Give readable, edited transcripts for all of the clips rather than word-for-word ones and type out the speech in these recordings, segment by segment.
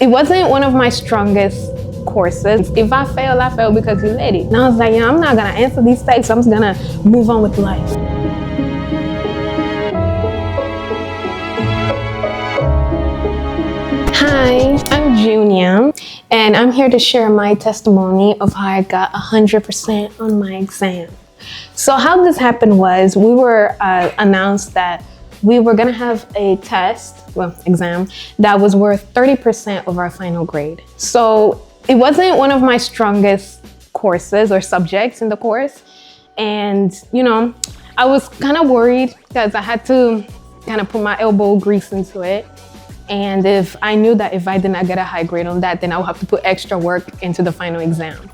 It wasn't one of my strongest courses. If I fail because you let it. And I was like, I'm not gonna answer these texts. I'm just gonna move on with life. Hi, I'm Junia, and I'm here to share my testimony of how I got 100% on my exam. So how this happened was we were announced that we were gonna have a exam that was worth 30% of our final grade. So it wasn't one of my strongest courses or subjects in the course. And, I was kind of worried because I had to kind of put my elbow grease into it. And if I knew that if I did not get a high grade on that, then I would have to put extra work into the final exam.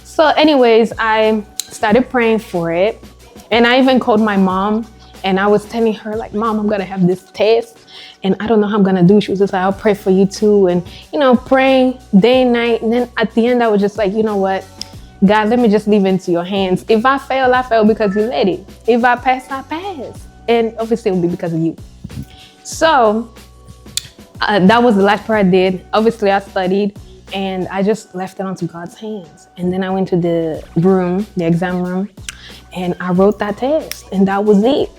So anyways, I started praying for it. And I even called my mom and I was telling her like, Mom, I'm gonna have this test and I don't know how I'm gonna do. She was just like, I'll pray for you too. And, praying day and night. And then at the end, I was just like, you know what? God, let me just leave it into your hands. If I fail because you let it. If I pass, I pass. And obviously it will be because of you. So that was the last part I did. Obviously I studied and I just left it onto God's hands. And then I went to the exam room, and I wrote that test and that was it.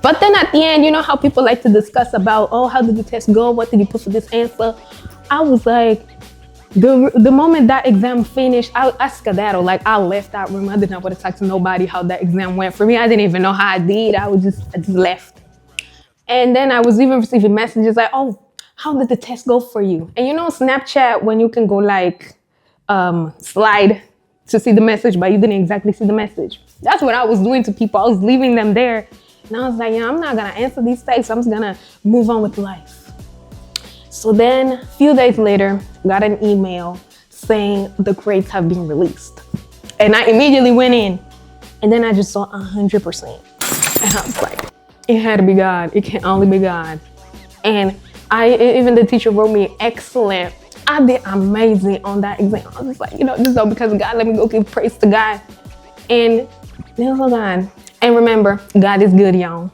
But then at the end, you know how people like to discuss about, oh, how did the test go? What did you put for this answer? I was like, the moment that exam finished, I skedaddled. Like I left that room. I did not want to talk to nobody how that exam went. For me, I didn't even know how I did. I just left. And then I was even receiving messages like, oh, how did the test go for you? And Snapchat, when you can go like slide to see the message, but you didn't exactly see the message. That's what I was doing to people. I was leaving them there. And I was like, I'm not gonna answer these texts. I'm just gonna move on with life. So then a few days later, got an email saying the grades have been released. And I immediately went in and then I just saw 100%. And I was like, it had to be God. It can only be God. And even the teacher wrote me excellent. I did amazing on that exam. I was just like, this is all because of God. Let me go give praise to God. And this was God. And remember, God is good, y'all.